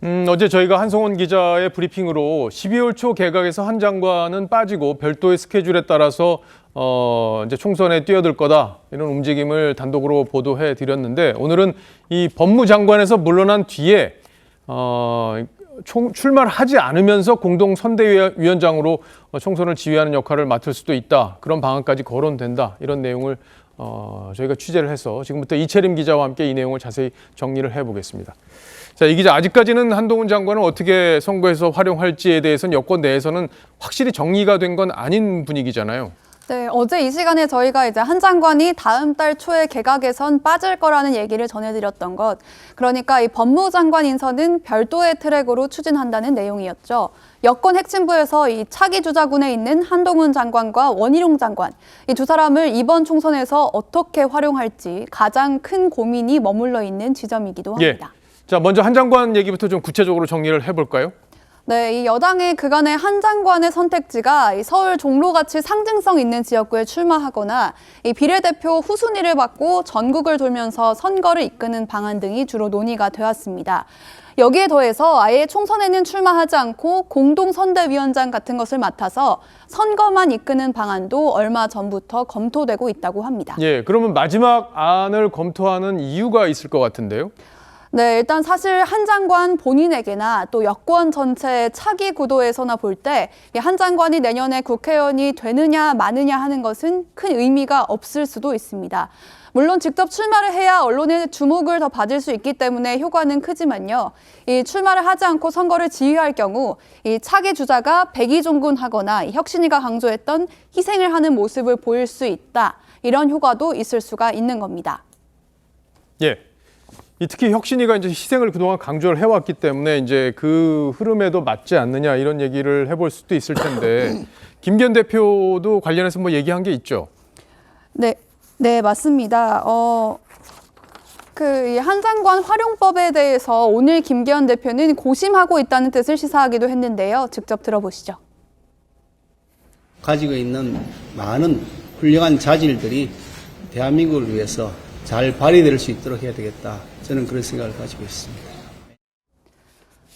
어제 저희가 한성원 기자의 브리핑으로 12월 초 개각에서 한 장관은 빠지고 별도의 스케줄에 따라서 이제 총선에 뛰어들 거다 이런 움직임을 단독으로 보도해 드렸는데 오늘은 이 법무장관에서 물러난 뒤에 출마를 하지 않으면서 공동선대위원장으로 총선을 지휘하는 역할을 맡을 수도 있다. 그런 방안까지 거론된다. 이런 내용을 저희가 취재를 해서 지금부터 이채림 기자와 함께 이 내용을 자세히 정리를 해보겠습니다. 자, 이 기자, 아직까지는 한동훈 장관을 어떻게 선거에서 활용할지에 대해서는 여권 내에서는 확실히 정리가 된 건 아닌 분위기잖아요. 네, 어제 이 시간에 저희가 이제 한 장관이 다음 달 초에 개각에선 빠질 거라는 얘기를 전해드렸던 것. 그러니까 이 법무장관 인선은 별도의 트랙으로 추진한다는 내용이었죠. 여권 핵심부에서 이 차기 주자군에 있는 한동훈 장관과 원희룡 장관, 이 두 사람을 이번 총선에서 어떻게 활용할지 가장 큰 고민이 머물러 있는 지점이기도 합니다. 예. 자, 먼저 한 장관 얘기부터 좀 구체적으로 정리를 해볼까요? 네, 이 여당의 그간의 한 장관의 선택지가 이 서울 종로같이 상징성 있는 지역구에 출마하거나 이 비례대표 후순위를 받고 전국을 돌면서 선거를 이끄는 방안 등이 주로 논의가 되었습니다. 여기에 더해서 아예 총선에는 출마하지 않고 공동선대위원장 같은 것을 맡아서 선거만 이끄는 방안도 얼마 전부터 검토되고 있다고 합니다. 예, 그러면 마지막 안을 검토하는 이유가 있을 것 같은데요? 네, 일단 사실 한 장관 본인에게나 또 여권 전체의 차기 구도에서나 볼 때 한 장관이 내년에 국회의원이 되느냐 마느냐 하는 것은 큰 의미가 없을 수도 있습니다. 물론 직접 출마를 해야 언론의 주목을 더 받을 수 있기 때문에 효과는 크지만요. 이 출마를 하지 않고 선거를 지휘할 경우 이 차기 주자가 백의종군하거나 혁신위가 강조했던 희생을 하는 모습을 보일 수 있다. 이런 효과도 있을 수가 있는 겁니다. 예. 특히 혁신위가 이제 희생을 그동안 강조를 해왔기 때문에 이제 그 흐름에도 맞지 않느냐 이런 얘기를 해볼 수도 있을 텐데 김기현 대표도 관련해서 뭐 얘기한 게 있죠? 네, 맞습니다. 한 장관 활용법에 대해서 오늘 김기현 대표는 고심하고 있다는 뜻을 시사하기도 했는데요. 직접 들어보시죠. 가지고 있는 많은 훌륭한 자질들이 대한민국을 위해서 잘 발휘될 수 있도록 해야 되겠다. 저는 그런 생각을 가지고 있습니다.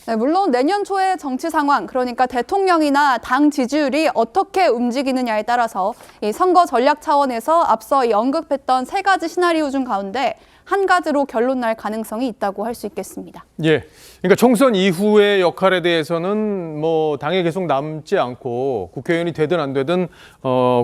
네, 물론 내년 초의 정치 상황, 그러니까 대통령이나 당 지지율이 어떻게 움직이느냐에 따라서 이 선거 전략 차원에서 앞서 언급했던 세 가지 시나리오 중 가운데 한 가지로 결론 날 가능성이 있다고 할 수 있겠습니다. 예. 그러니까 총선 이후의 역할에 대해서는 뭐 당에 계속 남지 않고 국회의원이 되든 안 되든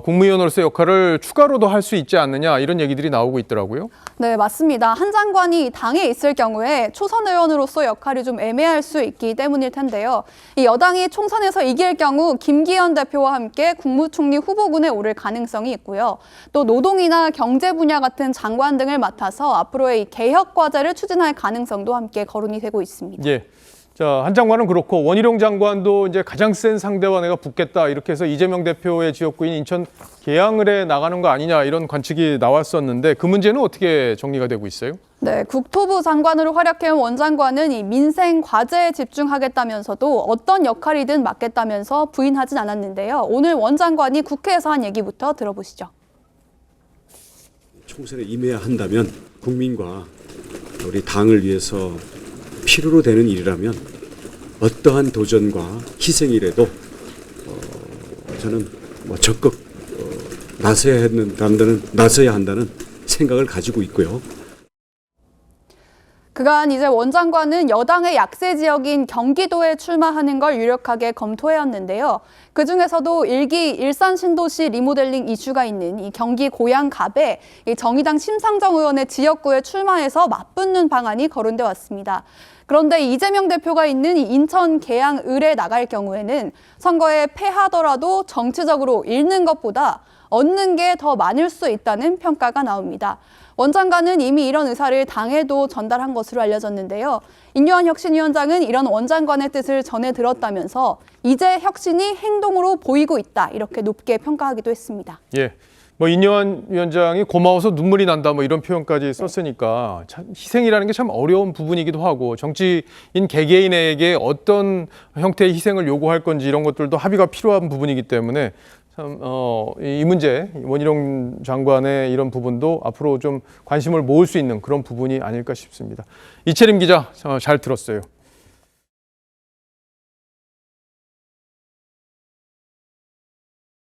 국무위원으로서의 역할을 추가로도 할 수 있지 않느냐 이런 얘기들이 나오고 있더라고요. 네, 맞습니다. 한 장관이 당에 있을 경우에 초선 의원으로서 역할이 좀 애매할 수 있기 때문일 텐데요. 이 여당이 총선에서 이길 경우 김기현 대표와 함께 국무총리 후보군에 오를 가능성이 있고요. 또 노동이나 경제 분야 같은 장관 등을 맡아서 앞으로의 개혁 과제를 추진할 가능성도 함께 거론이 되고 있습니다. 예. 자, 한 장관은 그렇고 원희룡 장관도 이제 가장 센 상대와 내가 붙겠다 이렇게 해서 이재명 대표의 지역구인 인천 계양을에 나가는 거 아니냐 이런 관측이 나왔었는데 그 문제는 어떻게 정리가 되고 있어요? 네, 국토부 장관으로 활약해온 원 장관은 이 민생 과제에 집중하겠다면서도 어떤 역할이든 맡겠다면서 부인하진 않았는데요. 오늘 원 장관이 국회에서 한 얘기부터 들어보시죠. 총선에 임해야 한다면 국민과 우리 당을 위해서 필요로 되는 일이라면 어떠한 도전과 희생이라도 저는 적극 나서야 한다는 생각을 가지고 있고요. 그간 이제 원 장관은 여당의 약세 지역인 경기도에 출마하는 걸 유력하게 검토해왔는데요. 그중에서도 일기 일산 신도시 리모델링 이슈가 있는 이 경기 고양갑에 이 정의당 심상정 의원의 지역구에 출마해서 맞붙는 방안이 거론돼 왔습니다. 그런데 이재명 대표가 있는 이 인천 계양을에 나갈 경우에는 선거에 패하더라도 정치적으로 잃는 것보다 얻는 게 더 많을 수 있다는 평가가 나옵니다. 원 장관은 이미 이런 의사를 당에도 전달한 것으로 알려졌는데요. 인요한 혁신위원장은 이런 원 장관의 뜻을 전해 들었다면서 이제 혁신이 행동으로 보이고 있다 이렇게 높게 평가하기도 했습니다. 예. 뭐 인요한 위원장이 고마워서 눈물이 난다 뭐 이런 표현까지 썼으니까 참 희생이라는 게 참 어려운 부분이기도 하고 정치인 개개인에게 어떤 형태의 희생을 요구할 건지 이런 것들도 합의가 필요한 부분이기 때문에 참 이 문제 원희룡 장관의 이런 부분도 앞으로 좀 관심을 모을 수 있는 그런 부분이 아닐까 싶습니다. 이채림 기자 잘 들었어요.